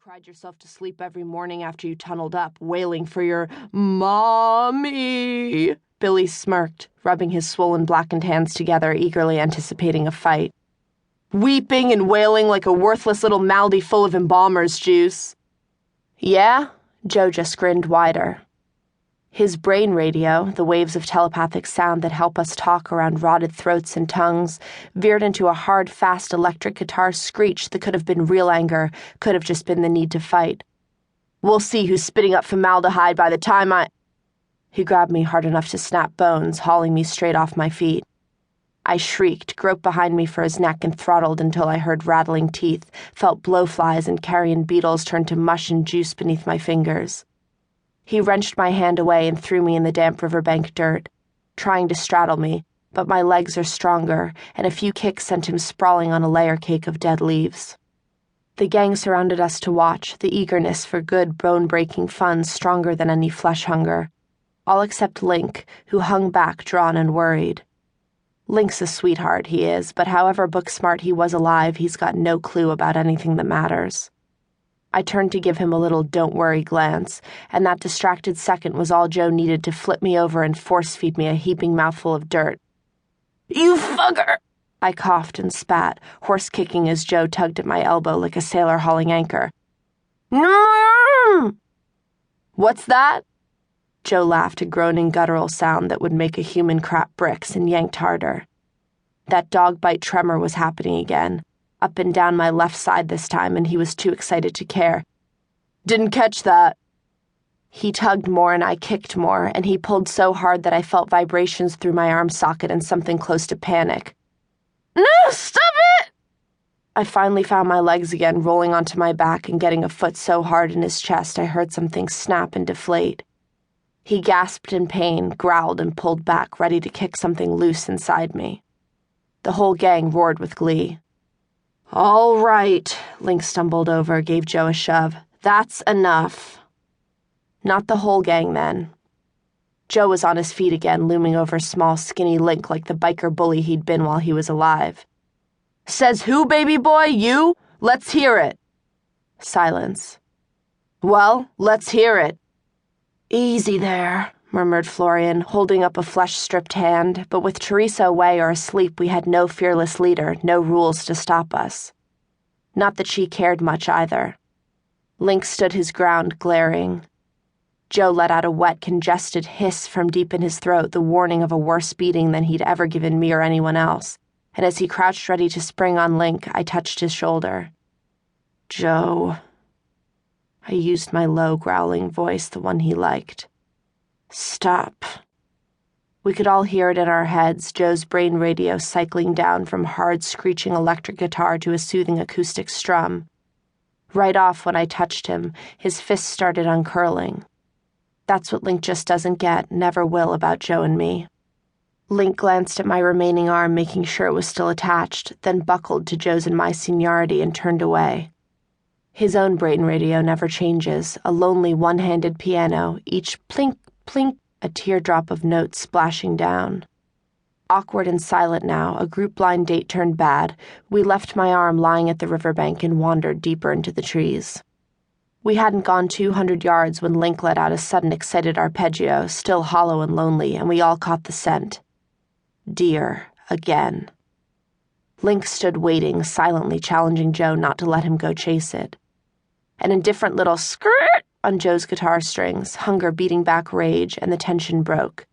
cried yourself to sleep every morning after you tunneled up, wailing for your mommy. Billy smirked, rubbing his swollen blackened hands together, eagerly anticipating a fight. Weeping and wailing like a worthless little malady full of embalmer's juice. Yeah? Joe just grinned wider. His brain radio, the waves of telepathic sound that help us talk around rotted throats and tongues, veered into a hard, fast electric guitar screech that could have been real anger, could have just been the need to fight. We'll see who's spitting up formaldehyde by the time He grabbed me hard enough to snap bones, hauling me straight off my feet. I shrieked, groped behind me for his neck and throttled until I heard rattling teeth, felt blowflies and carrion beetles turn to mush and juice beneath my fingers. He wrenched my hand away and threw me in the damp riverbank dirt, trying to straddle me, but my legs are stronger, and a few kicks sent him sprawling on a layer cake of dead leaves. The gang surrounded us to watch, the eagerness for good bone-breaking fun stronger than any flesh hunger, all except Link, who hung back, drawn and worried. Link's a sweetheart, he is, but however book-smart he was alive, he's got no clue about anything that matters. I turned to give him a little don't-worry glance, and that distracted second was all Joe needed to flip me over and force-feed me a heaping mouthful of dirt. You fugger! I coughed and spat, horse-kicking as Joe tugged at my elbow like a sailor hauling anchor. What's that? Joe laughed a groaning guttural sound that would make a human crap bricks and yanked harder. That dog bite tremor was happening again, up and down my left side this time, and he was too excited to care. Didn't catch that. He tugged more and I kicked more, and he pulled so hard that I felt vibrations through my arm socket and something close to panic. No, stop it! I finally found my legs again, rolling onto my back and getting a foot so hard in his chest I heard something snap and deflate. He gasped in pain, growled, and pulled back, ready to kick something loose inside me. The whole gang roared with glee. All right, Link stumbled over, gave Joe a shove. That's enough. Not the whole gang, then. Joe was on his feet again, looming over small, skinny Link like the biker bully he'd been while he was alive. Says who, baby boy? You? Let's hear it. Silence. Well, let's hear it. Easy there, murmured Florian, holding up a flesh-stripped hand, but with Teresa away or asleep we had no fearless leader, no rules to stop us. Not that she cared much either. Link stood his ground, glaring. Joe let out a wet, congested hiss from deep in his throat, the warning of a worse beating than he'd ever given me or anyone else, and as he crouched ready to spring on Link, I touched his shoulder. Joe. I used my low, growling voice, the one he liked. Stop. We could all hear it in our heads, Joe's brain radio cycling down from hard, screeching electric guitar to a soothing acoustic strum. Right off when I touched him, his fists started uncurling. That's what Link just doesn't get, never will, about Joe and me. Link glanced at my remaining arm, making sure it was still attached, then buckled to Joe's and my seniority and turned away. His own brain radio never changes, a lonely one-handed piano, each plink, plink, a teardrop of notes splashing down. Awkward and silent now, a group blind date turned bad, we left my arm lying at the riverbank and wandered deeper into the trees. We hadn't gone 200 yards when Link let out a sudden excited arpeggio, still hollow and lonely, and we all caught the scent. Deer, again. Link stood waiting, silently challenging Joe not to let him go chase it. An indifferent little skirt on Joe's guitar strings, hunger beating back rage, and the tension broke.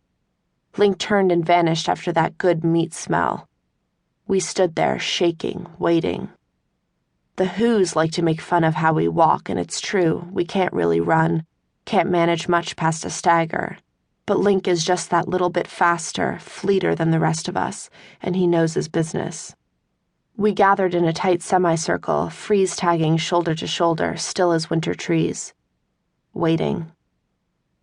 Link turned and vanished after that good meat smell. We stood there, shaking, waiting. The Who's like to make fun of how we walk, and it's true, we can't really run, can't manage much past a stagger. But Link is just that little bit faster, fleeter than the rest of us, and he knows his business. We gathered in a tight semicircle, freeze-tagging shoulder to shoulder, still as winter trees. Waiting.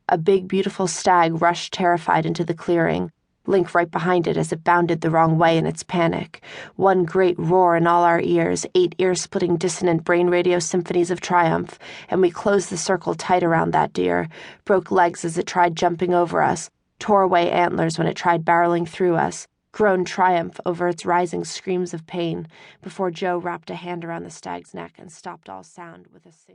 A big, beautiful stag rushed terrified into the clearing, Link right behind it as it bounded the wrong way in its panic. One great roar in all our ears, 8 ear-splitting dissonant brain radio symphonies of triumph, and we closed the circle tight around that deer, broke legs as it tried jumping over us, tore away antlers when it tried barreling through us, groaned triumph over its rising screams of pain before Joe wrapped a hand around the stag's neck and stopped all sound with a single